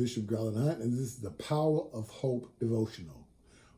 Bishop Garland, and this is the Power of Hope devotional.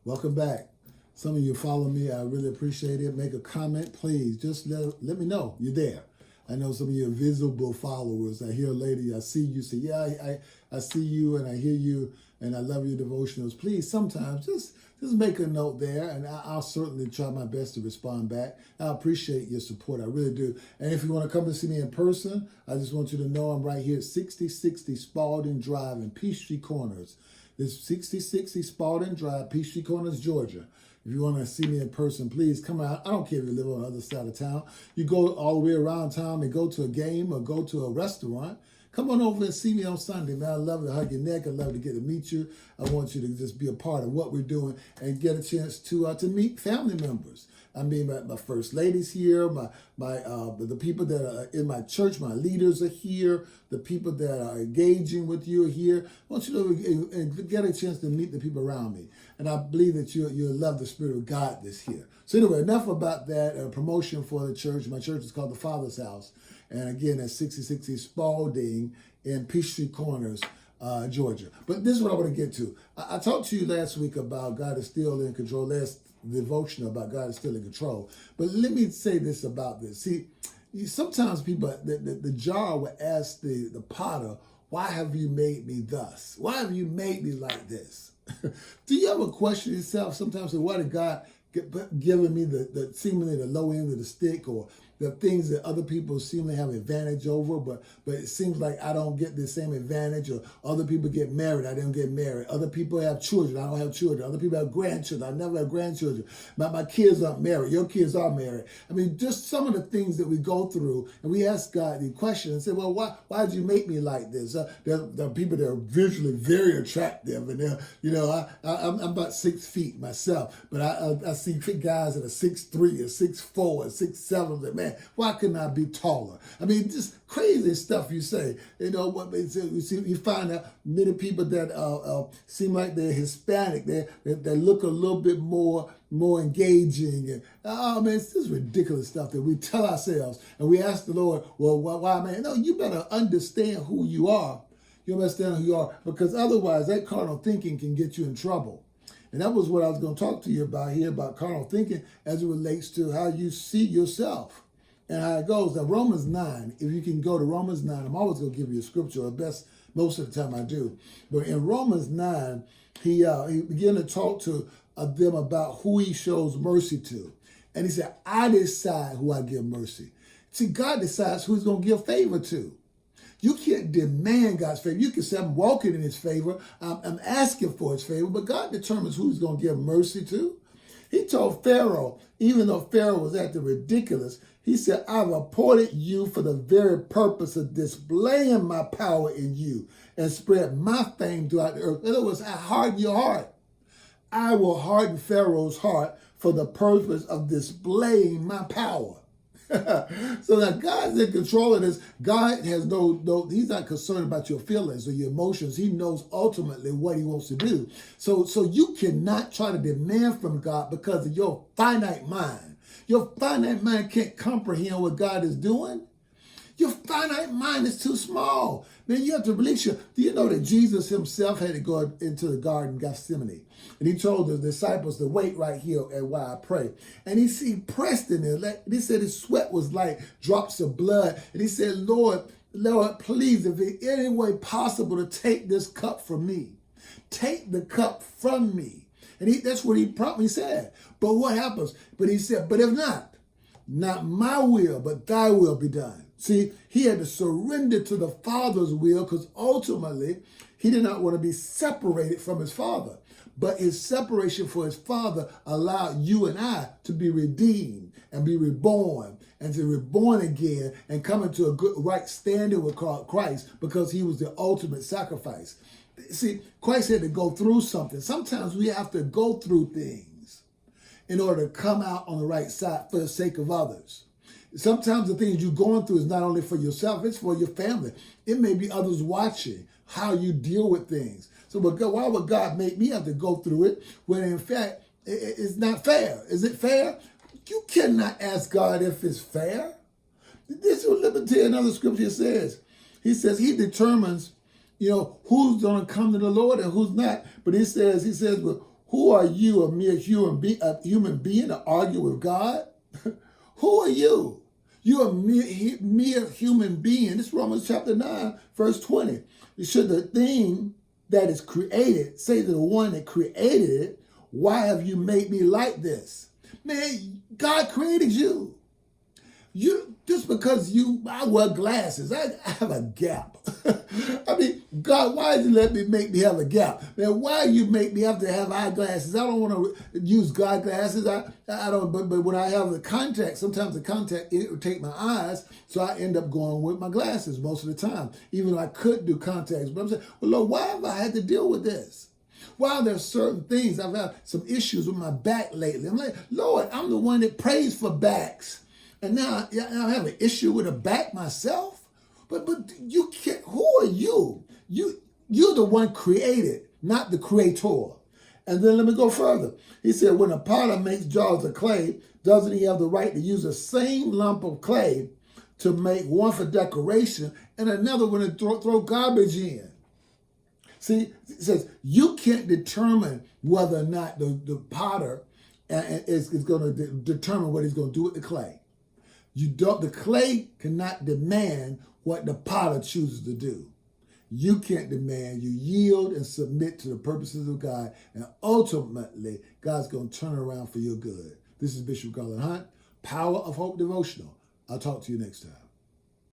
Welcome back. Some of you follow me. I really appreciate it. Make a comment, please. Just let me know you're there. I know some of you are visible followers. I hear a lady, I see you, say, yeah, I see you and I hear you and I love your devotionals. Please, sometimes just make a note there, and I'll certainly try my best to respond back. I appreciate your support. I really do. And if you want to come and see me in person, I just want you to know I'm right here at 6060 Spalding Drive in Peachtree Corners. This 6060 Spalding Drive, Peachtree Corners, Georgia. If you want to see me in person, please come out. I don't care if you live on the other side of town. You go all the way around town and go to a game or go to a restaurant. Come on over and see me on Sunday, man. I love to hug your neck. I love to get to meet you. I want you to just be a part of what we're doing and get a chance to meet family members. I mean, my first lady's here. The people that are in my church, my leaders are here. The people that are engaging with you are here. I want you to get a chance to meet the people around me. And I believe that you'll love the Spirit of God that's here. So anyway, enough about that. Promotion for the church. My church is called the Father's House. And again, at 6060 Spalding in Peachtree Corners, Georgia. But this is what I want to get to. I talked to you last week about God is still in control. Last devotional about God is still in control. But let me say this about this. See, sometimes people, the jar will ask the potter, why have you made me thus? Why have you made me like this? Do you ever question yourself sometimes, why did God giving me the seemingly the low end of the stick, or the things that other people seemingly have advantage over, but it seems like I don't get the same advantage, or other people get married, I don't get married. Other people have children, I don't have children. Other people have grandchildren, I never have grandchildren. My kids aren't married, your kids are married. I mean, just some of the things that we go through, and we ask God the question and say, well, why did you make me like this? There are people that are visually very attractive, and I'm about 6 feet myself, but I see guys that are 6'3" or 6'4" or 6'7", that, man, why couldn't I be taller? I mean, just crazy stuff you say. You find out many people that seem like they're Hispanic, they look a little bit more engaging. And, oh, man, it's just ridiculous stuff that we tell ourselves. And we ask the Lord, well, why, man? No, you better understand who you are. You understand who you are, because otherwise that carnal thinking can get you in trouble. And that was what I was going to talk to you about here, about carnal thinking as it relates to how you see yourself and how it goes. Now, Romans 9, if you can go to Romans 9, I'm always going to give you a scripture, or best most of the time I do. But in Romans 9, he began to talk to them about who he shows mercy to. And he said, I decide who I give mercy. See, God decides who he's going to give favor to. You can't demand God's favor. You can say, I'm walking in his favor. I'm asking for his favor. But God determines who he's going to give mercy to. He told Pharaoh, even though Pharaoh was acting ridiculous, he said, I've appointed you for the very purpose of displaying my power in you and spread my fame throughout the earth. In other words, I harden your heart. I will harden Pharaoh's heart for the purpose of displaying my power. So now God's in control of this. God has he's not concerned about your feelings or your emotions. He knows ultimately what he wants to do. So you cannot try to demand from God because of your finite mind. Your finite mind can't comprehend what God is doing. Your finite mind is too small. Man, you have to release your... Do you know that Jesus himself had to go into the garden of Gethsemane? And he told the disciples to wait right here and while I pray. And he pressed in there. Like, he said his sweat was like drops of blood. And he said, Lord, please, if in any way possible to take this cup from me. Take the cup from me. And that's what he probably said. But what happens? But he said, but if not my will, but thy will be done. See, he had to surrender to the Father's will because ultimately he did not want to be separated from his Father. But his separation for his Father allowed you and I to be redeemed and be reborn and to be reborn again and come into a good right standing with Christ because he was the ultimate sacrifice. See, Christ had to go through something. Sometimes we have to go through things in order to come out on the right side for the sake of others. Sometimes the things you're going through is not only for yourself, it's for your family. It may be others watching how you deal with things. So why would God make me have to go through it when in fact it's not fair? Is it fair? You cannot ask God if it's fair. This is what, let me tell you another scripture says. He says he determines, who's going to come to the Lord and who's not. But he says, well, who are you, a mere human being, to argue with God? Who are you? You're a mere human being. This is Romans chapter 9, verse 20. Should the thing that is created say to the one that created it, why have you made me like this? Man, God created you. Just because I wear glasses, I have a gap. I mean, God, why did you make me have a gap? Man, why you make me have to have eyeglasses? I don't want to use God glasses. I don't. But when I have the contact, sometimes the contact irritate my eyes, so I end up going with my glasses most of the time. Even though I could do contacts, but I'm saying, well, Lord, why have I had to deal with this? Why are there certain things? I've had some issues with my back lately. I'm like, Lord, I'm the one that prays for backs. And now I have an issue with a back myself. But you can't. Who are you? You're the one created, not the creator. And then let me go further. He said, when a potter makes jars of clay, doesn't he have the right to use the same lump of clay to make one for decoration and another one to throw garbage in? See, it says you can't determine whether or not the potter is going to determine what he's going to do with the clay. The clay cannot demand what the potter chooses to do. You can't demand. You yield and submit to the purposes of God, and ultimately, God's going to turn around for your good. This is Bishop Garland Hunt, Power of Hope Devotional. I'll talk to you next time.